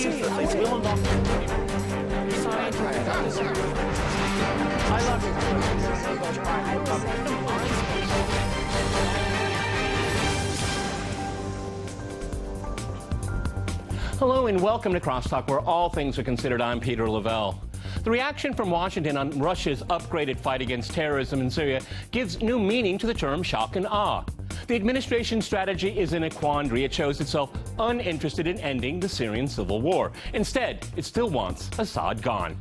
seems that they will not continue. I love you. Hello and welcome to Crosstalk, where all things are considered. I'm Peter Lavelle. The reaction from Washington on Russia's upgraded fight against terrorism in Syria gives new meaning to the term shock and awe. The administration's strategy is in a quandary. It shows itself uninterested in ending the Syrian civil war. Instead, it still wants Assad gone.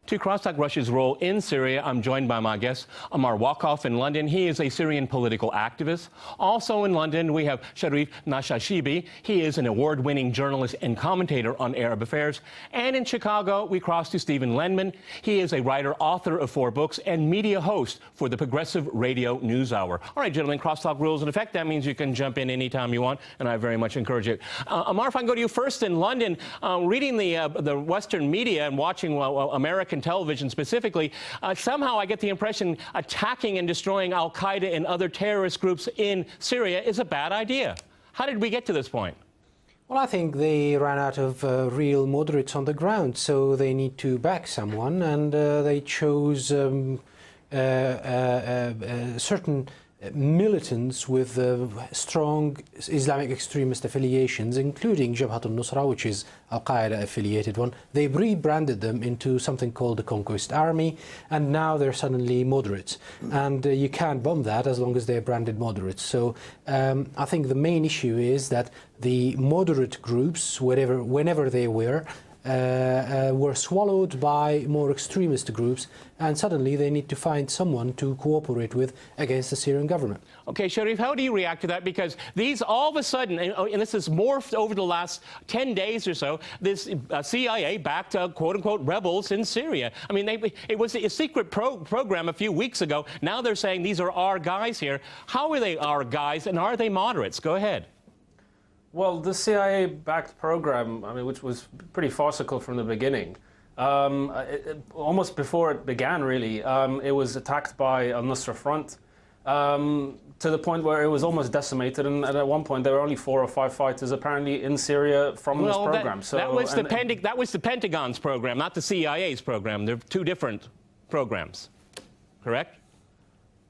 To Crosstalk Russia's role in Syria, I'm joined by my guest, Amar Wakhoff in London. He is a Syrian political activist. Also in London, we have Sharif Nashashibi. He is an award-winning journalist and commentator on Arab affairs. And in Chicago, we cross to Stephen Lenman. He is a writer, author of 4 books, and media host for the Progressive Radio News Hour. All right, gentlemen, Crosstalk rules in effect. That means you can jump in anytime you want, and I very much encourage it. Amar, if I can go to you first in London, reading the Western media and watching American television specifically, somehow I get the impression attacking and destroying al-Qaeda and other terrorist groups in Syria is a bad idea. How did we get to this point? Well, I think they ran out of real moderates on the ground, so they need to back someone, and they chose certain militants with strong Islamic extremist affiliations, including Jabhat al-Nusra, which is al-Qaeda affiliated one. They rebranded them into something called the Conquest Army, and now they're suddenly moderates. And you can't bomb that as long as they're branded moderates. So I think the main issue is that the moderate groups, whenever they were swallowed by more extremist groups, and suddenly they need to find someone to cooperate with against the Syrian government. Okay, Sharif, how do you react to that? Because these, all of a sudden, and this has morphed over the last 10 days or so, this CIA-backed, quote-unquote, rebels in Syria. I mean, it was a secret program a few weeks ago. Now they're saying these are our guys here. How are they our guys, and are they moderates? Go ahead. Well, the CIA-backed program, I mean, which was pretty farcical from the beginning, almost before it began, really, it was attacked by al-Nusra Front to the point where it was almost decimated, and at one point there were only 4 or 5 fighters apparently in Syria from this program. That was the Pentagon's program, not the CIA's program. They're 2 different programs, correct?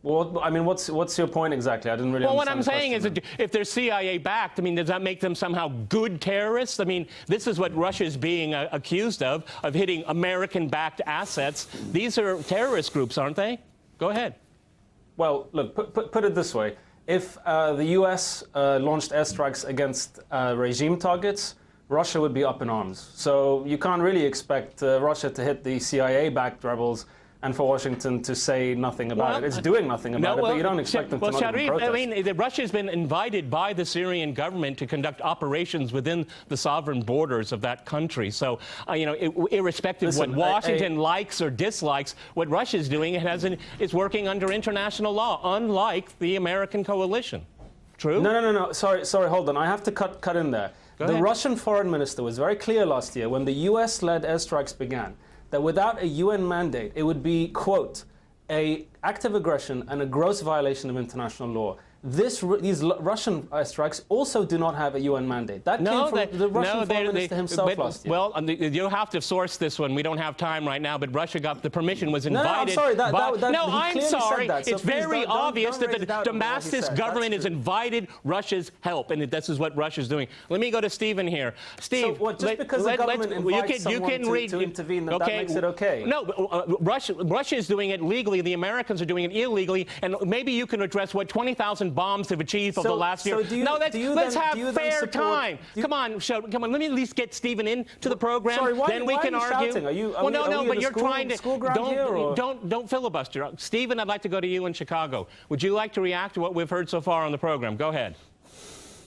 Well, I mean, what's your point exactly? I didn't really understand. Well, what I'm saying is that if they're CIA-backed, I mean, does that make them somehow good terrorists? I mean, this is what Russia is being accused of hitting American-backed assets. These are terrorist groups, aren't they? Go ahead. Well, look, put it this way. If the U.S. launched airstrikes against regime targets, Russia would be up in arms. So you can't really expect Russia to hit the CIA-backed rebels and for Washington to say nothing about it. It's doing nothing about it, but you don't expect them to not even protest. I mean, Russia has been invited by the Syrian government to conduct operations within the sovereign borders of that country. So, you know, irrespective of what Washington likes or dislikes, what Russia is doing, is working under international law, unlike the American coalition. True? No. Sorry, hold on. I have to cut in there. The Russian foreign minister was very clear last year when the U.S.-led airstrikes began that without a UN mandate, it would be, quote, an act of aggression and a gross violation of international law. These Russian strikes also do not have a UN mandate. That came from the Russian foreign minister himself last year. Well, you'll have to source this one. We don't have time right now, but Russia got the permission, was invited. No, I'm sorry. I'm sorry. That, so it's very obvious that the Damascus government has invited Russia's help, and this is what Russia's doing. Let me go to Stephen here. Steve, so just because the government invites someone to intervene, that makes it okay? No, Russia is doing it legally. The Americans are doing it illegally, and maybe you can address what 20,000 bombs have achieved over the last year. Let's have fair time. Come on, let me at least get Stephen into the program. Sorry, then we can argue. But you're trying to don't filibuster. Stephen, I'd like to go to you in Chicago. Would you like to react to what we've heard so far on the program? Go ahead.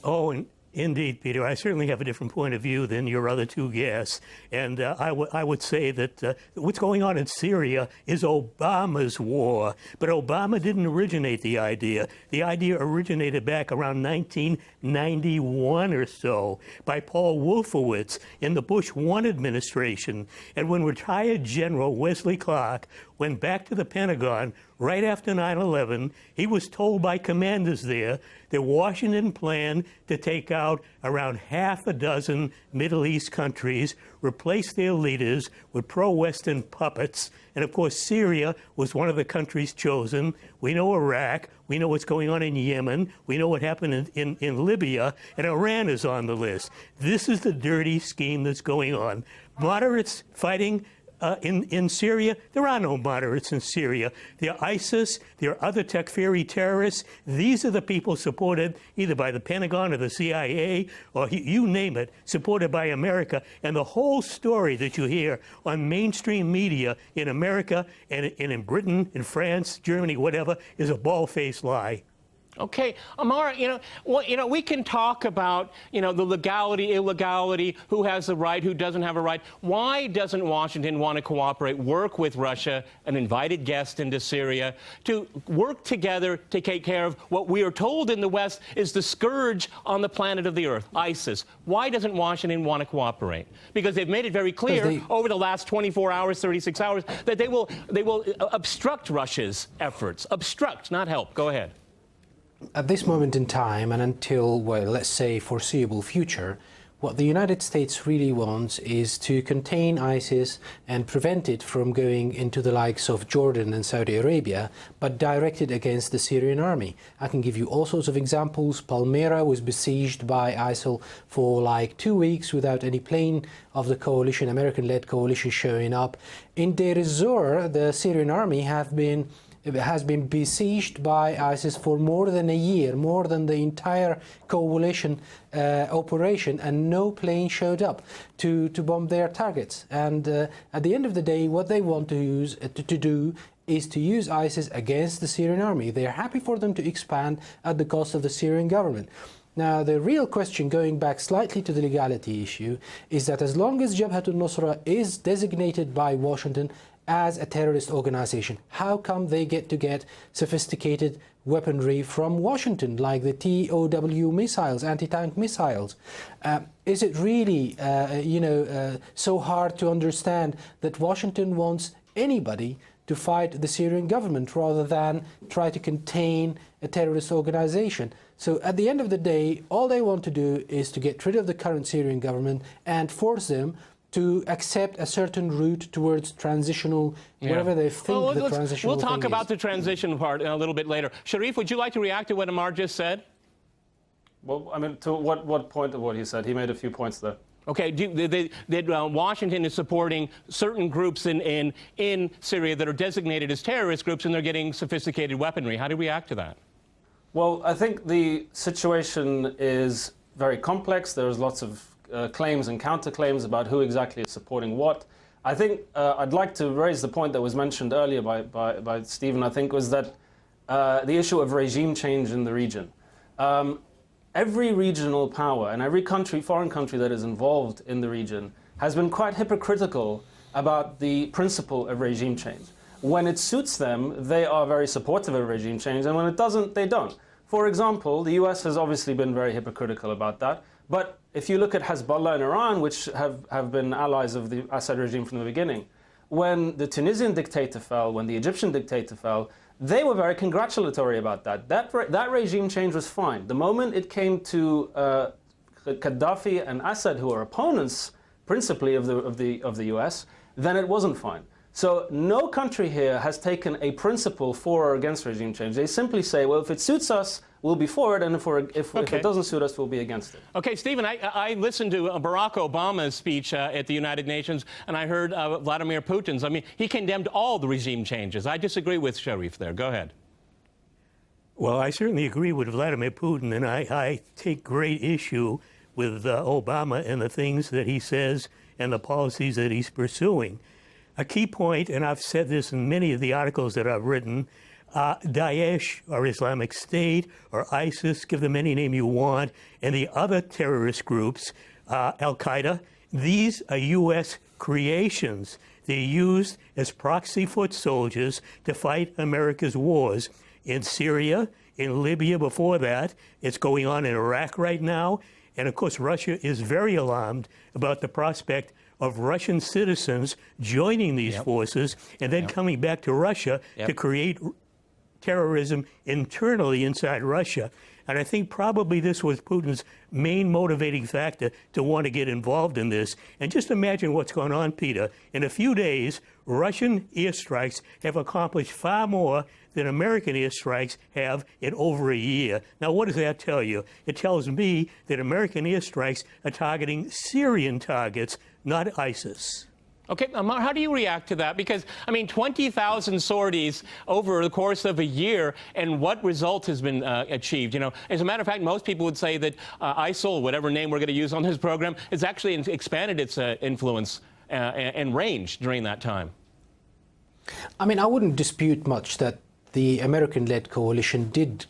Oh, Indeed, Peter. I certainly have a different point of view than your other two guests. And I would say that what's going on in Syria is Obama's war. But Obama didn't originate the idea. The idea originated back around 1991 or so by Paul Wolfowitz in the Bush 1 administration. And when retired General Wesley Clark went back to the Pentagon right after 9/11, he was told by commanders there that Washington planned to take out around half a dozen Middle East countries, replace their leaders with pro-Western puppets. And of course, Syria was one of the countries chosen. We know Iraq. We know what's going on in Yemen. We know what happened in Libya. And Iran is on the list. This is the dirty scheme that's going on. Moderates fighting in Syria. There are no moderates in Syria. They're ISIS, they're other Takfiri terrorists. These are the people supported either by the Pentagon or the CIA, or you name it, supported by America. And the whole story that you hear on mainstream media in America and in Britain, in France, Germany, whatever, is a bald-faced lie. Okay, Amar, we can talk about, the legality, illegality, who has the right, who doesn't have a right. Why doesn't Washington want to cooperate, work with Russia, an invited guest into Syria, to work together to take care of what we are told in the West is the scourge on the planet of the Earth, ISIS? Why doesn't Washington want to cooperate? Because they've made it very clear over the last 24 hours, 36 hours, that they will obstruct Russia's efforts. Obstruct, not help. Go ahead. At this moment in time, and until, well, let's say foreseeable future, what the United States really wants is to contain ISIS and prevent it from going into the likes of Jordan and Saudi Arabia, but direct it against the Syrian army. I can give you all sorts of examples. Palmyra was besieged by ISIL for like 2 weeks without any plane of the coalition, American-led coalition, showing up. In Deir ez-Zor, the Syrian army has been besieged by ISIS for more than a year, more than the entire coalition operation, and no plane showed up to bomb their targets. And at the end of the day, what they want to do is to use ISIS against the Syrian army. They are happy for them to expand at the cost of the Syrian government. Now, the real question, going back slightly to the legality issue, is that as long as Jabhat al-Nusra is designated by Washington as a terrorist organization, how come they get sophisticated weaponry from Washington, like the TOW missiles, anti-tank missiles? Is it really, so hard to understand that Washington wants anybody to fight the Syrian government rather than try to contain a terrorist organization? So at the end of the day, all they want to do is to get rid of the current Syrian government and force them to accept a certain route towards transitional, whatever they think the transitional We'll talk about is. the transition part a little bit later. Sharif, would you like to react to what Amar just said? Well, I mean, to what point of what he said? He made a few points there. Okay, Washington is supporting certain groups in Syria that are designated as terrorist groups, and they're getting sophisticated weaponry. How do we react to that? Well, I think the situation is very complex. There's lots of claims and counterclaims about who exactly is supporting what. I think I'd like to raise the point that was mentioned earlier by Stephen, I think, was that the issue of regime change in the region. Every regional power and every foreign country that is involved in the region has been quite hypocritical about the principle of regime change. When it suits them, they are very supportive of regime change, and when it doesn't, they don't. For example, the US has obviously been very hypocritical about that. But if you look at Hezbollah and Iran, which have been allies of the Assad regime from the beginning, when the Tunisian dictator fell, when the Egyptian dictator fell, they were very congratulatory about that. That regime change was fine. The moment it came to Gaddafi and Assad, who are opponents principally of the US, then it wasn't fine. So no country here has taken a principle for or against regime change. They simply say, well, if it suits us, we'll be for it, and if it doesn't suit us, we'll be against it. Okay, Stephen, I listened to Barack Obama's speech at the United Nations, and I heard Vladimir Putin's. I mean, he condemned all the regime changes. I disagree with Sharif there. Go ahead. Well, I certainly agree with Vladimir Putin, and I take great issue with Obama and the things that he says and the policies that he's pursuing. A key point, and I've said this in many of the articles that I've written, Daesh or Islamic State or ISIS, give them any name you want, and the other terrorist groups, Al-Qaeda, these are U.S. creations. They're used as proxy foot soldiers to fight America's wars in Syria, in Libya before that. It's going on in Iraq right now. And of course, Russia is very alarmed about the prospect of Russian citizens joining these forces and then coming back to Russia to create terrorism internally inside Russia. And I think probably this was Putin's main motivating factor to want to get involved in this. And just imagine what's going on, Peter. In a few days, Russian airstrikes have accomplished far more than American airstrikes have in over a year. Now, what does that tell you? It tells me that American airstrikes are targeting Syrian targets, not ISIS. Okay, Amar, how do you react to that? Because, I mean, 20,000 sorties over the course of a year, and what result has been achieved? You know, as a matter of fact, most people would say that ISIL, whatever name we're going to use on this program, has actually expanded its influence and range during that time. I mean, I wouldn't dispute much that the American-led coalition did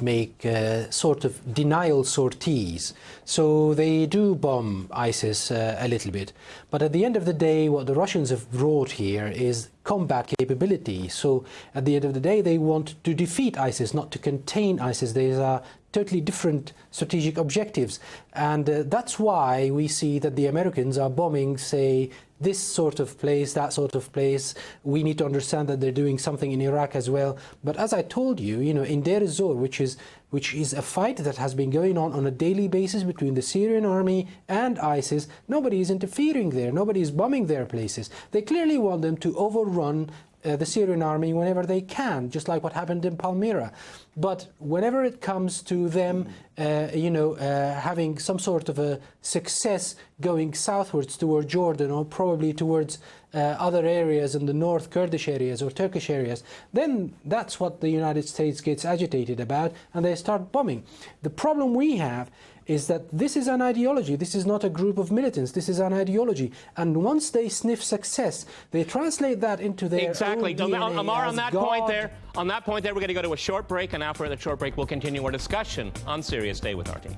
make sort of denial sorties. So they do bomb ISIS a little bit. But at the end of the day, what the Russians have brought here is combat capability. So at the end of the day, they want to defeat ISIS, not to contain ISIS. These are totally different strategic objectives. And that's why we see that the Americans are bombing, say, this sort of place, that sort of place. We need to understand that they're doing something in Iraq as well. But as I told you, you know, in Deir ez-Zor, which is a fight that has been going on a daily basis between the Syrian army and ISIS, nobody is interfering there. Nobody is bombing their places. They clearly want them to overrun the Syrian army whenever they can, just like what happened in Palmyra. But whenever it comes to them, having some sort of a success going southwards toward Jordan or probably towards other areas in the North Kurdish areas or Turkish areas, then that's what the United States gets agitated about and they start bombing. The problem we have is that this is an ideology. This is not a group of militants. This is an ideology. And once they sniff success, they translate that into their exactly. own DNA. Amar, on that point there, we're going to go to a short break, and after the short break, we'll continue our discussion on Syria. Stay with our team.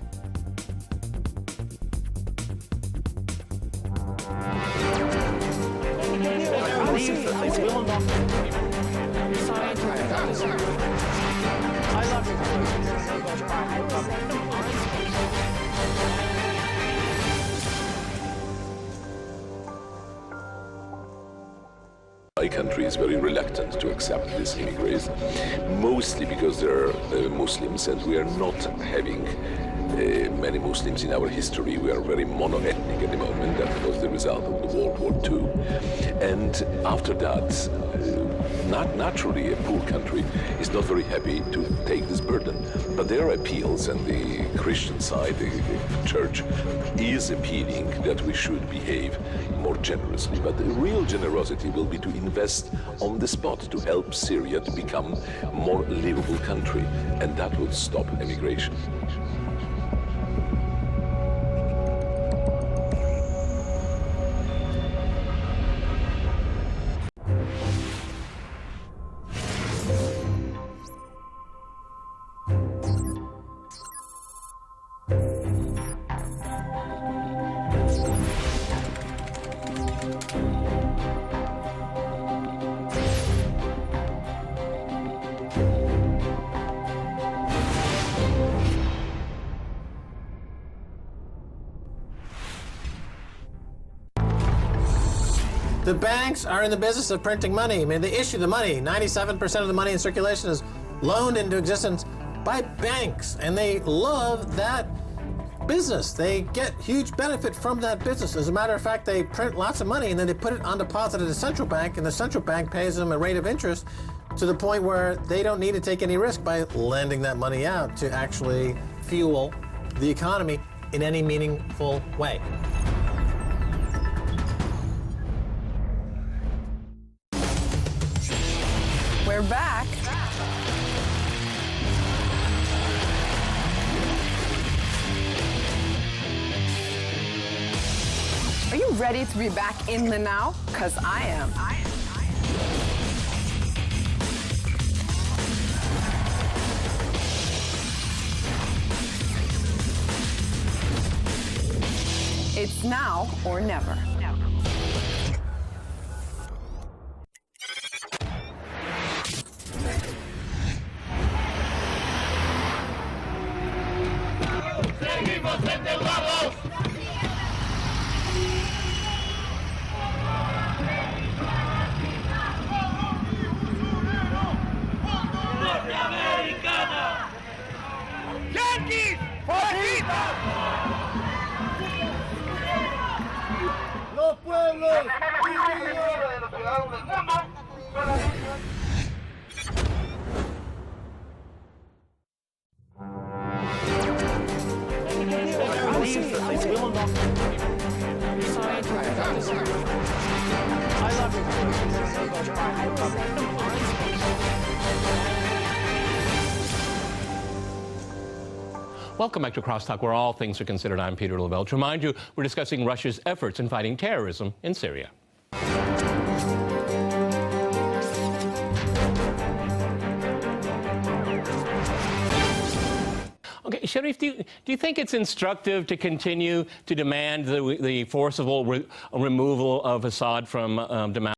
My country is very reluctant to accept these immigrants, mostly because they're Muslims, and we are not having many Muslims in our history. We are very mono-ethnic at the moment. That was the result of the World War II. And after that, naturally, a poor country is not very happy to take this burden. But there are appeals, and the Christian side, the church, is appealing that we should behave more generously. But the real generosity will be to invest on the spot to help Syria to become a more livable country, and that will stop emigration. The banks are in the business of printing money. I mean, they issue the money. 97% of the money in circulation is loaned into existence by banks, and they love that business. They get huge benefit from that business. As a matter of fact, they print lots of money, and then they put it on deposit at the central bank, and the central bank pays them a rate of interest to the point where they don't need to take any risk by lending that money out to actually fuel the economy in any meaningful way. We're back. Are you ready to be back in the now? 'Cause I am. It's now or never. Yankees! ¡Fuerita! ¡Los pueblos! Welcome back to Crosstalk, where all things are considered. I'm Peter Lavelle. To remind you, we're discussing Russia's efforts in fighting terrorism in Syria. Okay, Sharif, do you think it's instructive to continue to demand the forcible removal of Assad from Damascus?